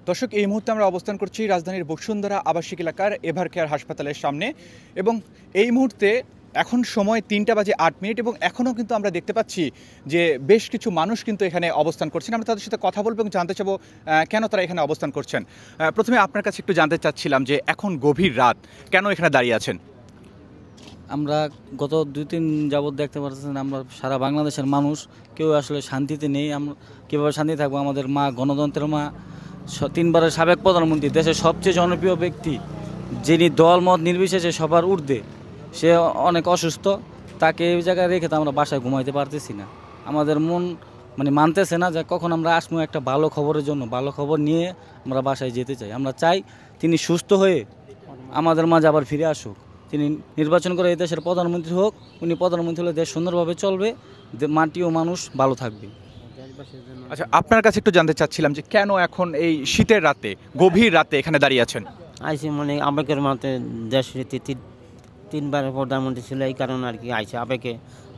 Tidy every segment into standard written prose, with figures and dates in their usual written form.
দর্শক, এই মুহূর্তে আমরা অবস্থান করছি রাজধানীর বসুন্ধরা আবাসিক এলাকার এভারকেয়ার হাসপাতালের সামনে এবং এই মুহূর্তে এখন সময় 3:08 এবং এখনও কিন্তু আমরা দেখতে পাচ্ছি যে বেশ কিছু মানুষ কিন্তু এখানে অবস্থান করছেন। আমরা তাদের সাথে কথা বলবো এবং জানতে চাবো কেন তারা এখানে অবস্থান করছেন। প্রথমে আপনার কাছে একটু জানতে চাচ্ছিলাম যে এখন গভীর রাত, কেন এখানে দাঁড়িয়ে আছেন? আমরা গত 2-3 যাবৎ দেখতে পাচ্ছেন আমরা সারা বাংলাদেশের মানুষ কেউ আসলে শান্তিতে নেই। আমরা কীভাবে শান্তি থাকবো? আমাদের মা, গণতন্ত্রের মা, 3বারের সাবেক প্রধানমন্ত্রী, দেশের সবচেয়ে জনপ্রিয় ব্যক্তি, যিনি দল মত নির্বিশেষে সবার ঊর্ধ্বে, সে অনেক অসুস্থ। তাকে এই জায়গায় রেখে তো আমরা বাসায় ঘুমাইতে পারতেছি না। আমাদের মন মানতেছে না যে কখন আমরা আসবো একটা ভালো খবরের জন্য। ভালো খবর নিয়ে আমরা বাসায় যেতে চাই। আমরা চাই তিনি সুস্থ হয়ে আমাদের মাঝে আবার ফিরে আসুক। তিনি নির্বাচন করে এই দেশের প্রধানমন্ত্রী হোক। উনি প্রধানমন্ত্রী হলে দেশ সুন্দরভাবে চলবে, মাটি ও মানুষ ভালো থাকবে। আচ্ছা, আপনার কাছে একটু জানতে চাচ্ছিলাম যে কেন এখন এই শীতের রাতে, গভীর রাতে এখানে দাঁড়িয়ে আছেন? আইসি আবেগের মতে দেশ রীতি 3বারের প্রধানমন্ত্রী ছিল, এই কারণে আর কি আইসি আবেগে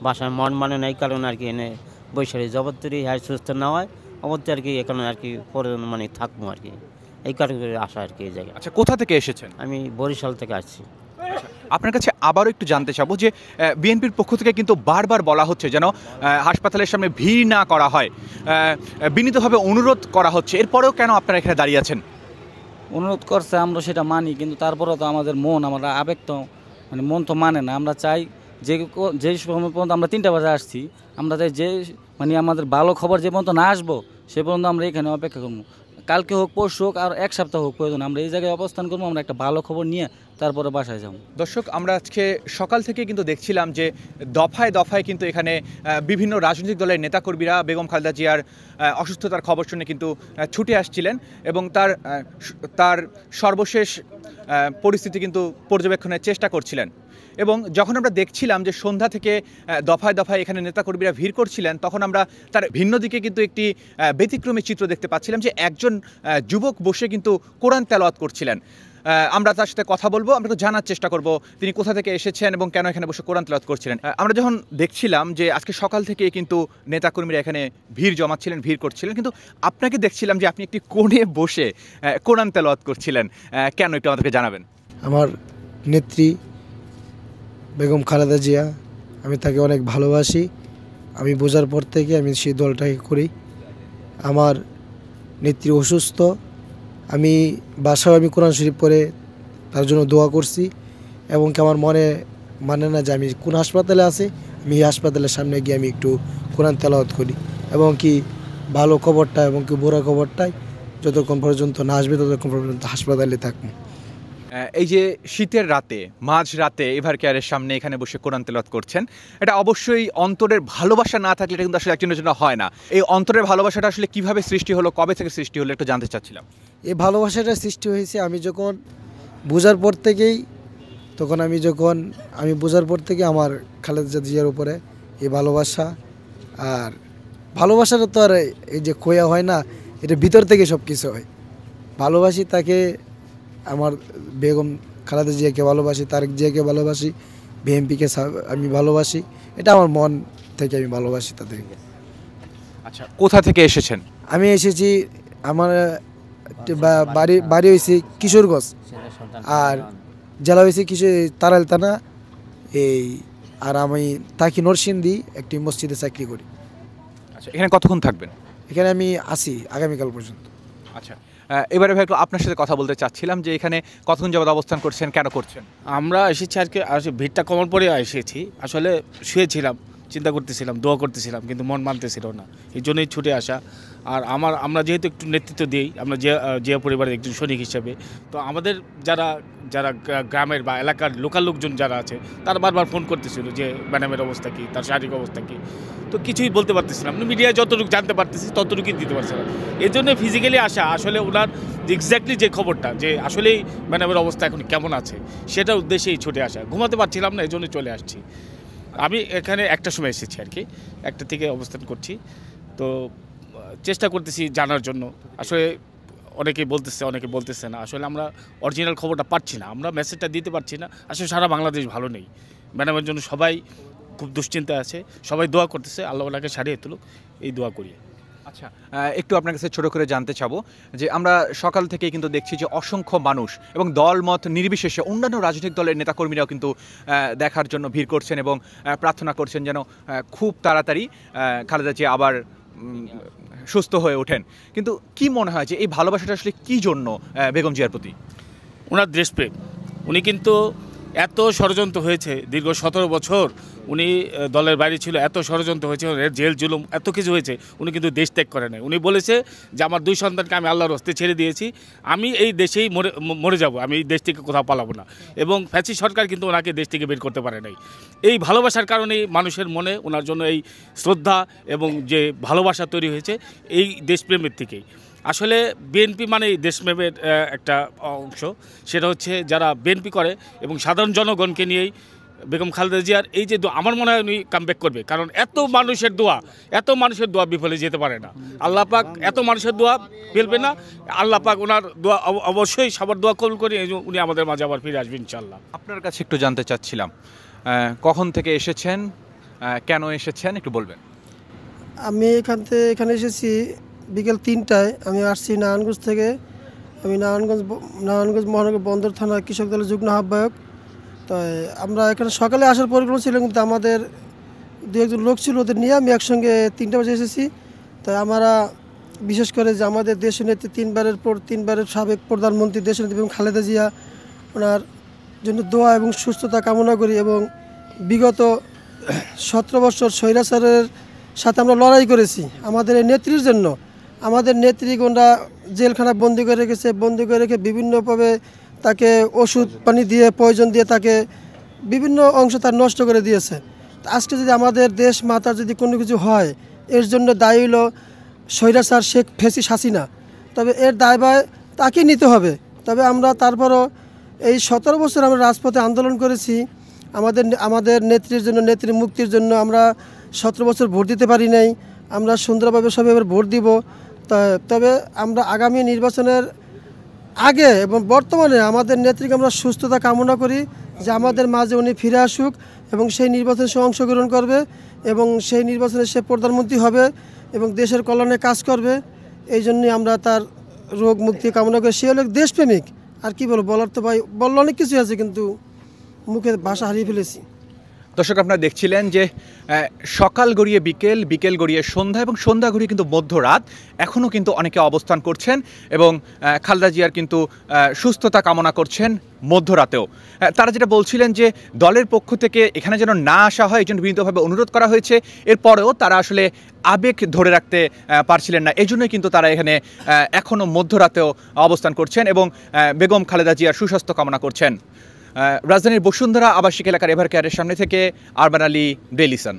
বাসায় মন মানে না, এই কারণে আর কি এনে বৈশাখী জগত্তরী হাই সুস্থ না হয় অবশ্যই আর কি এখানে আর কি পরে থাকবো আর কি, এই কারণে আসা আর কি এই জায়গায়। আচ্ছা, কোথা থেকে এসেছেন? আমি বরিশাল থেকে আসছি। আপনার কাছে আবারও একটু জানতে চাবো যে বিএনপির পক্ষ থেকে কিন্তু বারবার বলা হচ্ছে যেন হাসপাতালের সামনে ভিড় না করা হয়, বিনীতভাবে অনুরোধ করা হচ্ছে, এরপরেও কেন আপনারা এখানে দাঁড়িয়ে আছেন? অনুরোধ করছে, আমরা সেটা মানি, কিন্তু তারপরেও তো আমাদের মন, আমরা আবেগ তো মন তো মানে না। আমরা চাই যে সময় পর্যন্ত আমরা 3টা বাজে আসছি, আমরা চাই যে আমাদের ভালো খবর যে পর্যন্ত না আসবো সে পর্যন্ত আমরা এখানে অপেক্ষা করবো। কালকে হোক, পরশু হোক, আর 1 সপ্তাহ হোক, প্রয়োজন আমরা এই জায়গায় অবস্থান করবো। আমরা একটা ভালো খবর নিয়ে তারপরে বাসায় যাব। দর্শক, আমরা আজকে সকাল থেকে কিন্তু দেখছিলাম যে দফায় দফায় কিন্তু এখানে বিভিন্ন রাজনৈতিক দলের নেতাকর্মীরা বেগম খালেদা জিয়ার অসুস্থতার খবর শুনে কিন্তু ছুটে আসছিলেন এবং তার সর্বশেষ পরিস্থিতি কিন্তু পর্যবেক্ষণের চেষ্টা করছিলেন। এবং যখন আমরা দেখছিলাম যে সন্ধ্যা থেকে দফায় দফায় এখানে নেতাকর্মীরা ভিড় করছিলেন, তখন আমরা তার ভিন্ন দিকে কিন্তু একটি ব্যতিক্রমী চিত্র দেখতে পাচ্ছিলাম যে একজন যুবক বসে কিন্তু কোরআন তেলাওয়াত করছিলেন। আমরা তার সাথে কথা বলবো, আমরা একটু জানার চেষ্টা করব তিনি কোথা থেকে এসেছেন এবং কেন এখানে বসে কোরআন তেলাওয়াত করছিলেন। আমরা যখন দেখছিলাম যে আজকে সকাল থেকে কিন্তু নেতাকর্মীরা এখানে ভিড় জমাচ্ছিলেন, ভিড় করছিলেন, কিন্তু আপনাকে দেখছিলাম যে আপনি একটি কোণে বসে কোরআন তেলাওয়াত করছিলেন, কেন একটু আমাদেরকে জানাবেন? আমার নেত্রী বেগম খালেদা জিয়া, আমি তাকে অনেক ভালোবাসি। আমি বোঝার পর থেকে আমি সেই দলটাকে করি। আমার নেত্রী অসুস্থ, আমি বাসায় আমি কোরআন শরীফ পড়ে তার জন্য দোয়া করছি এবং কি আমার মনে মানে না যে আমি কোন হাসপাতালে আছি, আমি এই হাসপাতালের সামনে গিয়ে আমি একটু কোরআন তেলাওয়াত করি এবং কি ভালো খবরটা এবং কি বুড়া খবরটাই যতক্ষণ পর্যন্ত না আসবে ততক্ষণ পর্যন্ত হাসপাতালে থাকবো। এই যে শীতের রাতে, মাঝ রাতে এভারকেয়ারের সামনে এখানে বসে কোরআন তেলাওয়াত করছেন, এটা অবশ্যই অন্তরের ভালোবাসা না থাকলে এটা কিন্তু আসলে একজনের জন্য হয় না। এই অন্তরের ভালোবাসাটা আসলে কিভাবে সৃষ্টি হলো, কবে থেকে সৃষ্টি হলো, একটু জানতে চাচ্ছিলাম। এই ভালোবাসাটা সৃষ্টি হয়েছে আমি যখন বোঝার পর থেকেই, আমি বোঝার পর থেকে আমার খালেদা জিয়ার উপরে এই ভালোবাসা। আর ভালোবাসাটা তো আর এই যে খোয়া হয় না, এটা ভিতর থেকে সব কিছু হয়। ভালোবাসি তাকে, আমার বেগম খালেদা জিয়াকে ভালোবাসি, তারেক জিয়াকে ভালোবাসি, বিএনপিকে আমি ভালোবাসি, এটা আমার মন থেকে আমি ভালোবাসি তাদেরকে। আচ্ছা, কোথা থেকে এসেছেন? আমি এসেছি, আমার বাড়ি হয়েছে কিশোরগঞ্জ আর জেলা হয়েছে তারাইল থানা এই। আর আমি থাকি নরসিংদী, একটি মসজিদে চাকরি করি। আচ্ছা, এখানে কতক্ষণ থাকবেন? এখানে আমি আসি আগামীকাল পর্যন্ত। আচ্ছা, এবারে ভাই একটু আপনার সাথে কথা বলতে চাচ্ছিলাম যে এখানে কতক্ষণ যাবত অবস্থান করছেন, কেন করছেন? আমরা এসেছি আজকে, ভিড়টা কমার পরে এসেছি। আসলে শুয়েছিলাম, চিন্তা করতেছিলাম, দোয়া করতেছিলাম, কিন্তু মন মানতেছিল না, এই জন্যই ছুটে আসা। আর আমরা যেহেতু একটু নেতৃত্ব দিই, আমরা জিয়া পরিবারের একজন সৈনিক হিসেবে, তো আমাদের যারা গ্রামের বা এলাকার লোকাল লোকজন যারা আছে তারা বারবার ফোন করতেছিল যে ম্যাডামের অবস্থা কী, তার শারীরিক অবস্থা কী, তো কিছুই বলতে পারতেছিলাম না। মিডিয়ায় যতটুকু জানতে পারতেছি ততটুকুই দিতে পারছিলাম। এই জন্য ফিজিক্যালি আসা, আসলে ওনার এক্স্যাক্টলি যে খবরটা যে আসলেই ম্যাডামের অবস্থা এখন কেমন আছে সেটার উদ্দেশ্যেই ছুটে আসা। ঘুমাতে পারছিলাম না, এই জন্য চলে আসছি। আমি এখানে 1টার সময় এসেছি আর কি, 1টা থেকে অবস্থান করছি। তো চেষ্টা করতেছি জানার জন্য। আসলে অনেকে বলতেছে না, আসলে আমরা অরিজিনাল খবরটা পাচ্ছি না, আমরা মেসেজটা দিতে পারছি না। আসলে সারা বাংলাদেশ ভালো নেই, ম্যাডামের জন্য সবাই খুব দুশ্চিন্তা আছে, সবাই দোয়া করতেছে, আল্লাহ ওনাকে সারিয়ে তুলুক, এই দোয়া করি। আচ্ছা, একটু আপনার কাছে ছোট করে জানতে চাবো যে আমরা সকাল থেকেই কিন্তু দেখছি যে অসংখ্য মানুষ এবং দলমত নির্বিশেষে অন্যান্য রাজনৈতিক দলের নেতাকর্মীরাও কিন্তু দেখার জন্য ভিড় করছেন এবং প্রার্থনা করছেন যেন খুব তাড়াতাড়ি খালেদা জিয়া আবার সুস্থ হয়ে ওঠেন। কিন্তু কি মনে হয় যে এই ভালোবাসাটা আসলে কি জন্য বেগম জিয়ার প্রতি? ওনার দেশপ্রেম। উনি কিন্তু এত ষড়যন্ত্র হয়েছে দীর্ঘ 17 বছর উনি দলের বাইরে ছিল, এত ষড়যন্ত্র হয়েছে, জেল জুলুম এত কিছু হয়েছে, উনি কিন্তু দেশ ত্যাগ করে নাই। উনি বলেছে যে আমার 2 সন্তানকে আমি আল্লাহর হস্তে ছেড়ে দিয়েছি, আমি এই দেশেই মরে যাব, আমি এই দেশ থেকে কোথাও পালাবো না। এবং ফ্যাসিস্ট সরকার কিন্তু ওনাকে দেশ থেকে বের করতে পারে নাই। এই ভালোবাসার কারণেই মানুষের মনে ওনার জন্য এই শ্রদ্ধা এবং যে ভালোবাসা তৈরি হয়েছে এই দেশপ্রেমের থেকেই। আসলে বিএনপি মানে দেশপ্রেমের একটা অংশ, সেটা হচ্ছে যারা বিএনপি করে এবং সাধারণ জনগণকে নিয়েই বেগম খালেদা জিয়ার এই যে আমার মনে হয় উনি কামব্যাক করবে, কারণ এত মানুষের দোয়া বিফলে যেতে পারে না। আল্লাহ পাক এত মানুষের দোয়া ফেলবে না, আল্লাহ পাক ওনার দোয়া অবশ্যই সবার দোয়া কবুল করে উনি আমাদের মাঝে আবার ফিরে আসবেন ইনশাআল্লাহ। আপনার কাছে একটু জানতে চাচ্ছিলাম কখন থেকে এসেছেন, কেন এসেছেন একটু বলবেন? আমি এখানে এসেছি বিকেল 3টায়। আমি আসছি নারায়ণগঞ্জ থেকে। আমি নারায়ণগঞ্জ মহানগর বন্দর থানা কৃষক দলের যুগ্ম আহ্বায়ক। তাই আমরা এখানে সকালে আসার পরিকল্পনা ছিল, কিন্তু আমাদের 2-1 লোক ছিল, ওদের নিয়ে আমি একসঙ্গে 3টা বাজে এসেছি। তাই আমরা বিশেষ করে যে আমাদের দেশের নেত্রী 3বারের সাবেক প্রধানমন্ত্রী দেশের নেত্রী এবং খালেদা জিয়া, ওনার জন্য দোয়া এবং সুস্থতা কামনা করি। এবং বিগত 17 বছর স্বৈরাচারের সাথে আমরা লড়াই করেছি আমাদের এই নেত্রীর জন্য। আমাদের নেত্রীগণরা জেলখানা বন্দি করে রেখে বিভিন্নভাবে তাকে ওষুধ পানি দিয়ে পয়জন দিয়ে তাকে বিভিন্ন অংশ তার নষ্ট করে দিয়েছে। আজকে যদি আমাদের দেশ মাতার যদি কোনো কিছু হয়, এর জন্য দায়ী হলো স্বৈরাচার শেখ ফ্যাসিস্ট হাসিনা। তবে এর দায়ভার তাকে নিতে হবে। তবে আমরা তারপরও এই 17 বছর আমরা রাজপথে আন্দোলন করেছি আমাদের নেত্রীর জন্য, নেত্রী মুক্তির জন্য। আমরা 17 বছর ভোট দিতে পারি নাই, আমরা সুন্দরভাবে সবাই এবার ভোট দিব। তবে আমরা আগামী নির্বাচনের আগে এবং বর্তমানে আমাদের নেত্রীকে আমরা সুস্থতা কামনা করি, যে আমাদের মাঝে উনি ফিরে আসুক এবং সেই নির্বাচনে সে অংশগ্রহণ করবে এবং সেই নির্বাচনে সে প্রধানমন্ত্রী হবে এবং দেশের কল্যাণে কাজ করবে। এই জন্যই আমরা তার রোগ মুক্তি কামনা করি। সে হলো দেশপ্রেমিক, আর কি বলবো, বলার তো ভাই বললে অনেক কিছু আছে, কিন্তু মুখে ভাষা হারিয়ে ফেলেছি। দর্শক, আপনারা দেখছিলেন যে সকাল গড়িয়ে বিকেল, বিকেল গড়িয়ে সন্ধ্যা এবং সন্ধ্যা গড়িয়ে কিন্তু মধ্যরাত, এখনও কিন্তু অনেকে অবস্থান করছেন এবং খালেদা জিয়ার কিন্তু সুস্থতা কামনা করছেন মধ্যরাতেও। তারা যেটা বলছিলেন যে দলের পক্ষ থেকে এখানে যেন না আসা হয়, এই জন্য বিনীতভাবে অনুরোধ করা হয়েছে। এরপরেও তারা আসলে আবেগ ধরে রাখতে পারছিলেন না, এই জন্যই কিন্তু তারা এখানে এখনও মধ্যরাতেও অবস্থান করছেন এবং বেগম খালেদা জিয়ার সুস্বাস্থ্য কামনা করছেন। রাজধানীর বসুন্ধরা আবাসিক এলাকার এভার কেয়ারের সামনে থেকে আরমান আলী, ডেইলি সান।